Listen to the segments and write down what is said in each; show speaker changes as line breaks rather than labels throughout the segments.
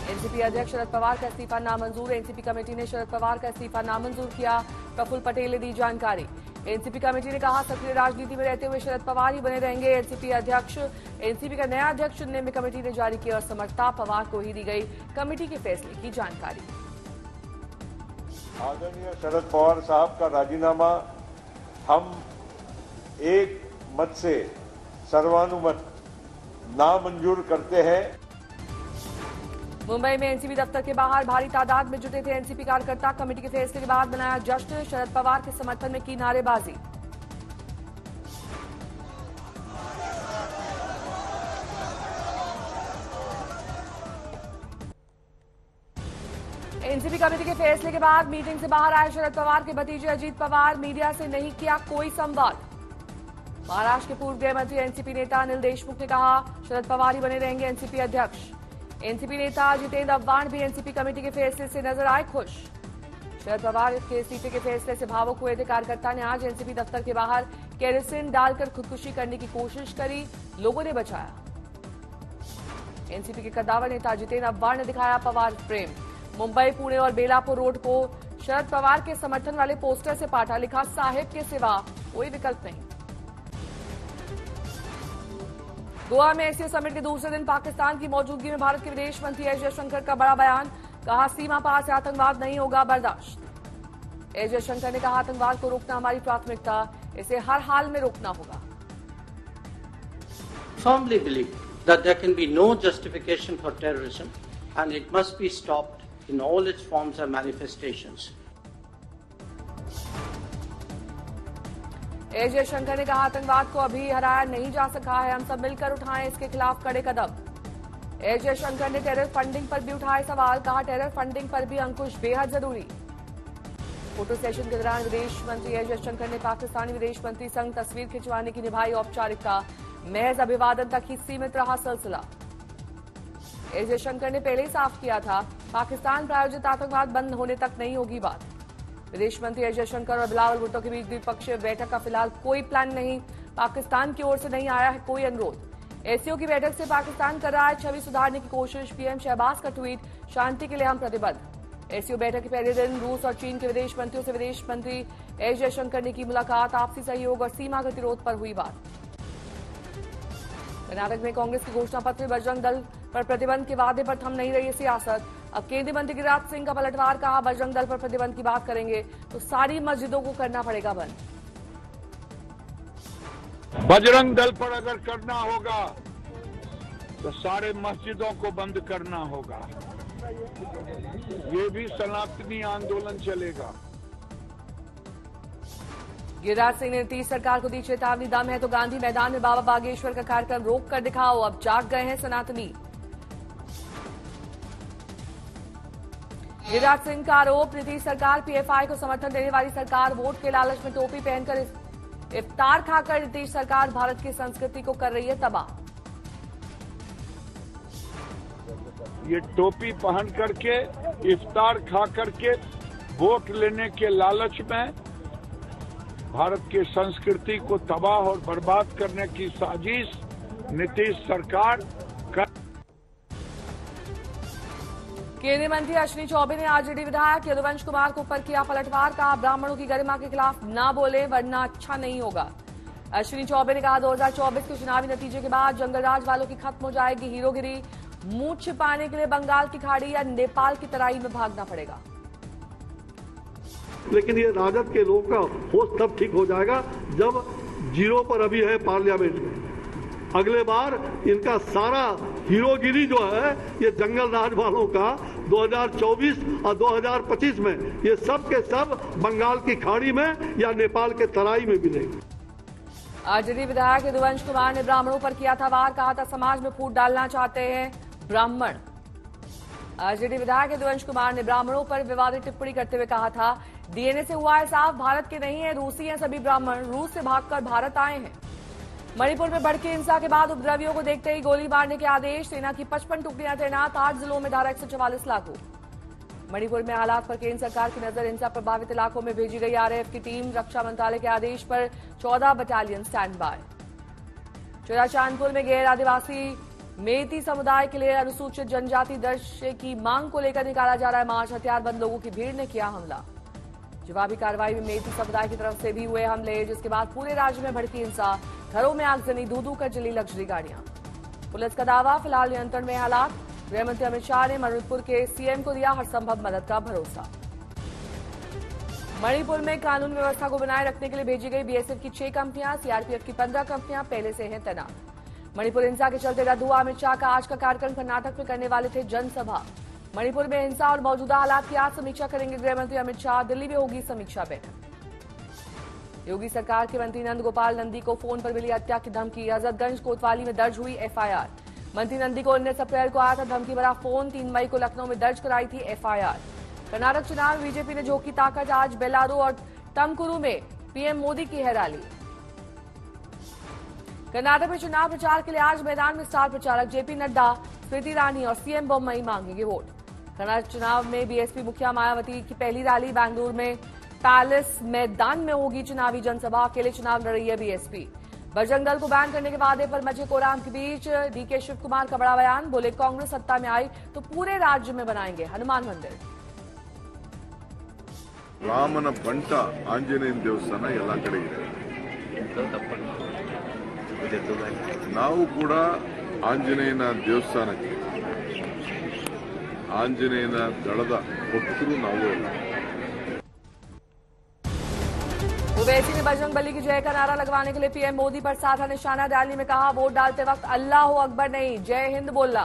NCP अध्यक्ष शरद पवार का इस्तीफा नामंजूर। एनसीपी कमेटी ने शरद पवार का इस्तीफा नामंजूर किया। प्रफुल्ल पटेल ने दी जानकारी। एनसीपी कमेटी ने कहा सक्रिय राजनीति में रहते हुए शरद पवार ही बने रहेंगे एनसीपी अध्यक्ष। एनसीपी का नया अध्यक्ष चुनने में कमेटी ने जारी की असमर्थता। पवार को ही दी गई कमेटी के फैसले की जानकारी।
आदरणीय शरद पवार साहब का राजीनामा हम एक मत से सर्वानुमत नामंजूर करते हैं।
मुंबई में एनसीपी दफ्तर के बाहर भारी तादाद में जुटे थे एनसीपी कार्यकर्ता। कमेटी के फैसले के बाद मनाया जश्न। शरद पवार के समर्थन में की नारेबाजी। एनसीपी कमेटी के फैसले के बाद मीटिंग से बाहर आए शरद पवार के भतीजे अजीत पवार। मीडिया से नहीं किया कोई संवाद। महाराष्ट्र के पूर्व गृह मंत्री एनसीपी नेता अनिल देशमुख ने कहा शरद पवार ही बने रहेंगे एनसीपी अध्यक्ष। एनसीपी नेता जितेंद्र अव्वाण भी एनसीपी कमेटी के फैसले से नजर आए खुश। शरद पवार के इस्तीफे के फैसले से भावुक हुए थे कार्यकर्ता ने आज एनसीपी दफ्तर के बाहर केरोसिन डालकर खुदकुशी करने की कोशिश करी, लोगों ने बचाया। एनसीपी के कद्दावर नेता जितेंद्र अव्वाण ने दिखाया पवार प्रेम। मुंबई, पुणे और बेलापुर रोड को शरद पवार के समर्थन वाले पोस्टर से पाटा, लिखा साहेब के सिवा कोई विकल्प नहीं। गोवा में एससीओ समिट के दूसरे दिन पाकिस्तान की मौजूदगी में भारत के विदेश मंत्री एस जयशंकर का बड़ा बयान। कहा सीमा पार से आतंकवाद नहीं होगा बर्दाश्त। एस जयशंकर ने कहा आतंकवाद को रोकना हमारी प्राथमिकता, इसे हर हाल में रोकना होगा।
Firmly believe that there can be no justification for terrorism and it must be stopped in all its forms and manifestations.
S Jaishankar ने कहा आतंकवाद को अभी हराया नहीं जा सका है, हम सब मिलकर उठाएं इसके खिलाफ कड़े कदम। एस जयशंकर ने टेरर फंडिंग पर भी उठाए सवाल। कहा टेरर फंडिंग पर भी अंकुश बेहद जरूरी। फोटो सेशन के दौरान विदेश मंत्री एस जयशंकर ने पाकिस्तानी विदेश मंत्री संग तस्वीर खिंचवाने की निभाई औपचारिकता। महज अभिवादन तक ही सीमित रहा सिलसिला। एस जयशंकर ने पहले ही साफ किया था पाकिस्तान प्रायोजित आतंकवाद बंद होने तक नहीं होगी बात। विदेश मंत्री एस जयशंकर और बिलावल भुट्टो के बीच द्विपक्षीय बैठक का फिलहाल कोई प्लान नहीं। पाकिस्तान की ओर से नहीं आया है कोई अनुरोध। एससीओ की बैठक से पाकिस्तान कर रहा है छवि सुधारने की कोशिश। पीएम शहबाज का ट्वीट, शांति के लिए हम प्रतिबद्ध। एससीओ बैठक के पहले दिन रूस और चीन के विदेश मंत्रियों से विदेश मंत्री एस जयशंकर ने की मुलाकात। आपसी सहयोग और सीमा गतिरोध पर हुई बात। कर्नाटक में कांग्रेस की घोषणा पत्र, बजरंग दल पर प्रतिबंध के वादे पर थम नहीं रही सियासत। अब केंद्रीय मंत्री गिरिराज सिंह का पलटवार। कहा बजरंग दल पर प्रतिबंध की बात करेंगे तो सारी मस्जिदों को करना पड़ेगा बंद।
बजरंग दल पर अगर करना होगा तो सारे मस्जिदों को बंद करना होगा। ये भी सनातनी आंदोलन चलेगा।
गिरिराज सिंह ने नीतीश सरकार को दी चेतावनी, दम है तो गांधी मैदान में बाबा बागेश्वर का कार्यक्रम रोक कर दिखाओ, अब जाग गए हैं सनातनी। गिरिराज सिंह का आरोप, नीतीश सरकार पीएफआई को समर्थन देने वाली सरकार, वोट के लालच में टोपी पहनकर इफ्तार खाकर नीतीश सरकार भारत की संस्कृति को कर रही है तबाह।
ये टोपी पहन करके इफ्तार खा करके वोट लेने के लालच में भारत की संस्कृति को तबाह और बर्बाद करने की साजिश नीतीश सरकार कर।
केंद्रीय मंत्री अश्विनी चौबे ने आरजेडी विधायक यदुवंश कुमार को ऊपर किया पलटवार। कहा ब्राह्मणों की गरिमा के खिलाफ ना बोले वरना अच्छा नहीं होगा। अश्विनी चौबे ने कहा 2024 के चुनावी नतीजे के बाद जंगलराज वालों की खत्म हो जाएगी हीरोगिरी। मुंह छिपाने के लिए बंगाल की खाड़ी या नेपाल की तराई में भागना पड़ेगा।
लेकिन ये राजद के लोगों का होश तब ठीक हो जाएगा जब जीरो पर अभी है पार्लियामेंट में। अगले बार इनका सारा हीरोगिरी जो है ये जंगल राज वालों का 2024 और 2025 में ये सब के सब बंगाल की खाड़ी में या नेपाल के तराई में मिलेंगे।
आरजेडी विधायक यदुवंश कुमार ने ब्राह्मणों पर किया था वार। कहा था समाज में फूट डालना चाहते हैं ब्राह्मण। आरजेडी विधायक यदुवंश कुमार ने ब्राह्मणों पर विवादित टिप्पणी करते हुए कहा था डीएनए से हुआ है साफ, भारत के नहीं है, रूसी हैं सभी ब्राह्मण, रूस से भागकर भारत आए हैं। मणिपुर में भड़की हिंसा के बाद उपद्रवियों को देखते ही गोली मारने के आदेश। सेना की 55 टुकड़ियां तैनात, 8 जिलों में धारा 144 लागू। मणिपुर में हालात पर केंद्र सरकार की नजर, हिंसा प्रभावित इलाकों में भेजी गई आरएएफ की टीम। रक्षा मंत्रालय के आदेश पर 14 battalion stand by. Chaura Chandpur में गैर आदिवासी मेती समुदाय के लिए अनुसूचित जनजाति दर्जे की मांग को लेकर निकाला जा रहा है मार्च। हथियारबंद लोगों की भीड़ ने किया हमला। जवाबी कार्रवाई में मेती समुदाय की तरफ से भी हुए हमले, जिसके बाद पूरे राज्य में भड़की हिंसा। घरों में आगजनी, दूध कर जली लग्जरी गाड़ियां। पुलिस का दावा, फिलहाल नियंत्रण में हालात। गृहमंत्री अमित शाह ने मणिपुर के सीएम को दिया हर संभव मदद का भरोसा। मणिपुर में कानून व्यवस्था को बनाए रखने के लिए भेजी गई बीएसएफ की 6 कंपनियां, सीआरपीएफ की 15 कंपनियां पहले से हैं तैनात। मणिपुर हिंसा के चलते रद्द हुआ अमित शाह का आज का कार्यक्रम। कर्नाटक में करने वाले थे जनसभा। मणिपुर में हिंसा और मौजूदा हालात की आज समीक्षा करेंगे गृहमंत्री अमित शाह। दिल्ली में होगी समीक्षा बैठक। योगी सरकार के मंत्री नंद गोपाल नंदी को फोन पर मिली हत्या की धमकी। हजरतगंज कोतवाली में दर्ज हुई एफआईआर। मंत्री नंदी को 19 अप्रैल को आया था धमकी भरा फोन। 3 मई को लखनऊ में दर्ज कराई थी एफआईआर। कर्नाटक चुनाव में बीजेपी ने झोंकी ताकत। आज बेलारू और टमकुरू में पीएम मोदी की है रैली। कर्नाटक में चुनाव प्रचार के लिए आज मैदान में स्टार प्रचारक जेपी नड्डा, स्मृति ईरानी और सीएम बोम्मई मांगेंगे वोट। कर्नाटक चुनाव में बीएसपी मुखिया मायावती की पहली रैली बेंगलुरु में पैलेस मैदान में होगी चुनावी जनसभा। अकेले चुनाव लड़ रही है बीएसपी। बजरंग दल को बैन करने के वादे पर मचे कोराम के बीच डीके शिव कुमार का बड़ा बयान। बोले, कांग्रेस सत्ता में आई तो पूरे राज्य में बनाएंगे हनुमान मंदिर।
ರಾಮನ ಬಂಟ ಆಂಜನೇಯನ ದೇವಸ್ಥಾನ ಎಲ್ಲ ಕಡೆ ಇದೆ. ನಾವು ಕೂಡ ಆಂಜನೇಯನ ದೇವಸ್ಥಾನಕ್ಕೆ ಆಂಜನೇಯನ ದಳದ ಭಕ್ತರು ನಾವು ಎಲ್ಲ.
ओवैसी ने बजरंग बली की जय का नारा लगवाने के लिए पीएम मोदी पर साधा निशाना। रैली में कहा, वोट डालते वक्त अल्लाह अकबर नहीं, जय हिंद बोलना।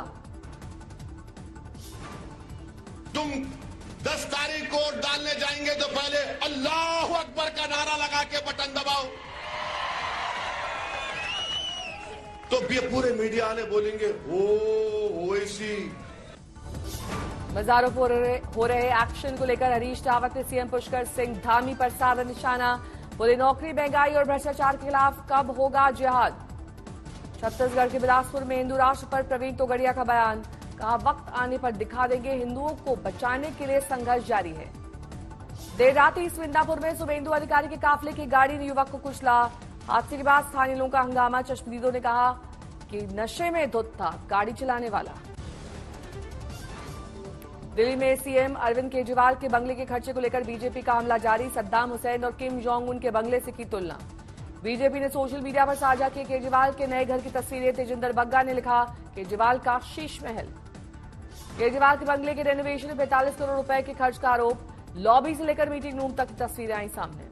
तुम 10 तारीख को वोट डालने जाएंगे तो पहले अल्लाह अकबर का नारा लगा के बटन दबाओ। तो पूरे मीडिया वाले बोलेंगे ओवैसी।
मजारों पर हो रहे एक्शन को लेकर हरीश रावत ने सीएम पुष्कर सिंह धामी पर साधा निशाना। बोले, नौकरी, महंगाई और भ्रष्टाचार के खिलाफ कब होगा जिहाद। छत्तीसगढ़ के बिलासपुर में हिंदू राष्ट्र पर प्रवीण तोगड़िया का बयान। कहा, वक्त आने पर दिखा देंगे, हिंदुओं को बचाने के लिए संघर्ष जारी है। देर रात ही सुविंदापुर में शुभेंदु अधिकारी के काफिले की गाड़ी ने युवक को कुचला। हादसे के बाद स्थानीय लोगों का हंगामा। चश्मदीदों ने कहा कि नशे में धुत था गाड़ी चलाने वाला। दिल्ली में सीएम अरविंद केजरीवाल के बंगले के खर्चे को लेकर बीजेपी का हमला जारी। सद्दाम हुसैन और किम जोंग उन के बंगले से की तुलना। बीजेपी ने सोशल मीडिया पर साझा की केजरीवाल के नए घर की तस्वीरें। तेजिंदर बग्गा ने लिखा, केजरीवाल का शीश महल। केजरीवाल के बंगले के रेनोवेशन में 45 करोड़ रुपए के खर्च का आरोप। लॉबी से लेकर मीटिंग रूम तक की तस्वीरें आई सामने।